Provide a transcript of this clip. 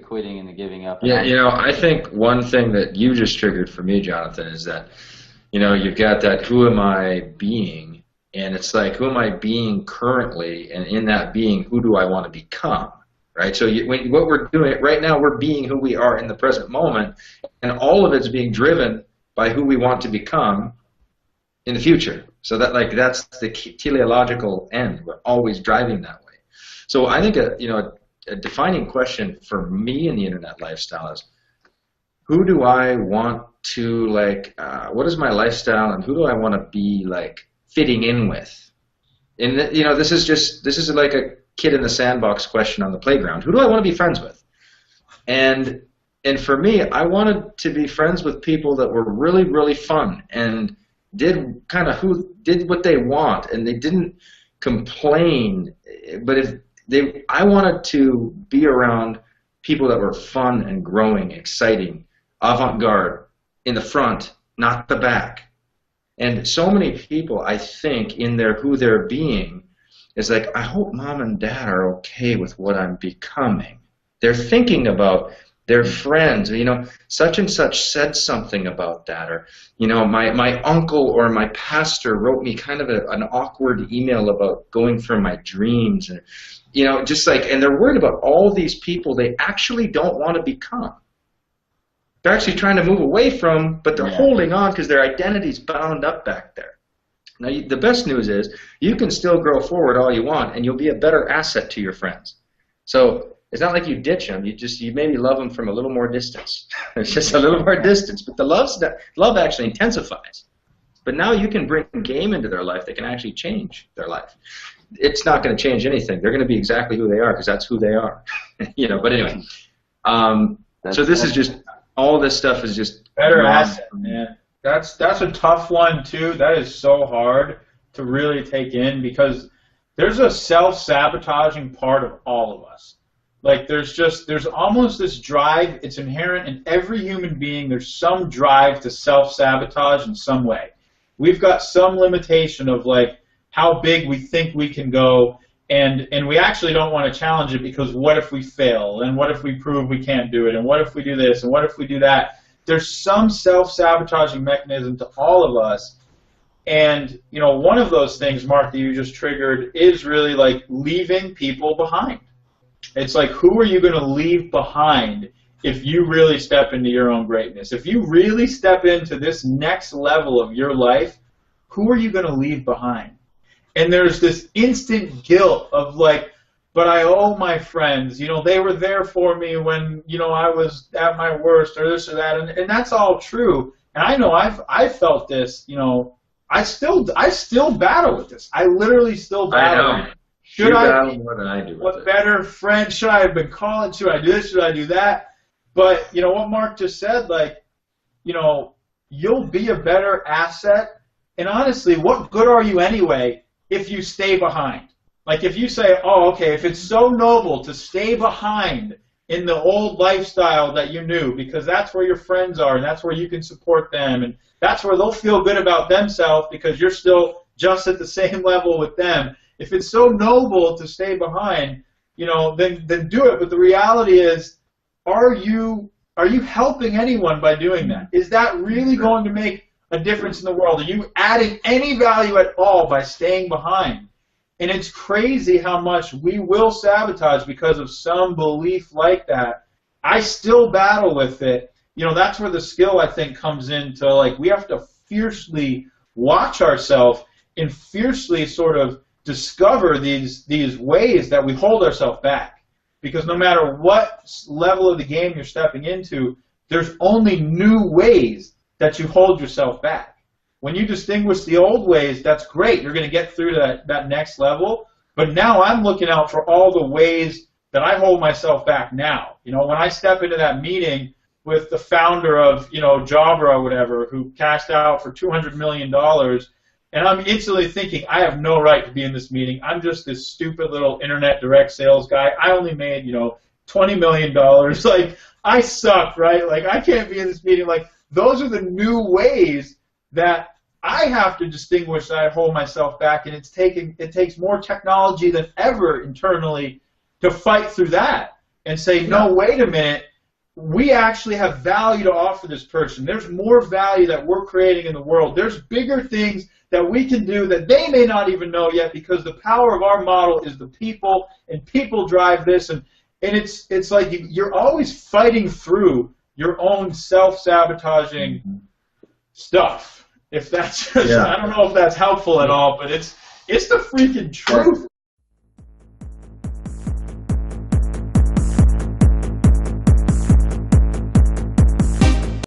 quitting and the giving up. Yeah, I think one thing that you just triggered for me, Jonathan, is that, you've got that who am I being, and it's like who am I being currently, and in that being, who do I want to become, right? So what we're doing right now, we're being who we are in the present moment, and all of it's being driven by who we want to become in the future. So that's the teleological end. We're always driving that way. So I think a defining question for me in the internet lifestyle is, who do I want to what is my lifestyle, and who do I want to be fitting in with? And this is like a kid in the sandbox question on the playground. Who do I want to be friends with? And for me, I wanted to be friends with people that were really, really fun and did what they want, and they didn't complain. But I wanted to be around people that were fun and growing, exciting, avant-garde, in the front, not the back. And so many people, I think, in who they're being, is like, I hope mom and dad are okay with what I'm becoming. They're thinking about their friends, such and such said something about that, or my uncle or my pastor wrote me kind of an awkward email about going for my dreams, and and they're worried about all these people they actually don't want to become. They're actually trying to move away from, but they're holding on because their identity's bound up back there. Now, the best news is you can still grow forward all you want, and you'll be a better asset to your friends. So it's not like you ditch them. You maybe love them from a little more distance. It's just a little more distance, but the love actually intensifies. But now you can bring game into their life that can actually change their life. It's not going to change anything. They're going to be exactly who they are because that's who they are. But anyway, so this is just all this stuff is just better asset, man. That's a tough one too. That is so hard to really take in because there's a self-sabotaging part of all of us. There's almost this drive. It's inherent in every human being. There's some drive to self-sabotage in some way. We've got some limitation of how big we think we can go, and we actually don't want to challenge it because what if we fail, and what if we prove we can't do it, and what if we do this, and what if we do that? There's some self-sabotaging mechanism to all of us, and one of those things, Mark, that you just triggered is really leaving people behind. It's who are you going to leave behind if you really step into your own greatness? If you really step into this next level of your life, who are you going to leave behind? And there's this instant guilt of but I owe my friends, they were there for me when, I was at my worst or this or that. And that's all true. And I know I've felt this, I still battle with this. I literally still battle. I know. Should I more than I do with what better friend should I have been calling? Should I do this? Should I do that? But what Mark just said, you'll be a better asset. And honestly, what good are you anyway if you stay behind? If you say, oh, okay, if it's so noble to stay behind in the old lifestyle that you knew because that's where your friends are and that's where you can support them and that's where they'll feel good about themselves because you're still just at the same level with them. If it's so noble to stay behind, then do it. But the reality is, are you helping anyone by doing that? Is that really going to make a difference in the world? Are you adding any value at all by staying behind? And it's crazy how much we will sabotage because of some belief like that. I still battle with it. That's where the skill, I think, comes into, we have to fiercely watch ourselves and fiercely sort of discover these ways that we hold ourselves back. Because no matter what level of the game you're stepping into, there's only new ways that you hold yourself back. When you distinguish the old ways, that's great. You're going to get through to that next level. But now I'm looking out for all the ways that I hold myself back now. When I step into that meeting with the founder of, Jabra or whatever, who cashed out for $200 million, and I'm instantly thinking, I have no right to be in this meeting. I'm just this stupid little internet direct sales guy. I only made, $20 million. I suck, right? I can't be in this meeting. Those are the new ways that I have to distinguish that I hold myself back, and it takes more technology than ever internally to fight through that. and say, no, wait a minute, we actually have value to offer this person. There's more value that we're creating in the world. There's bigger things that we can do that they may not even know yet, because the power of our model is the people, and people drive this. And it's like you're always fighting through your own self-sabotaging stuff. If that's I don't know if that's helpful at all, but it's the freaking truth.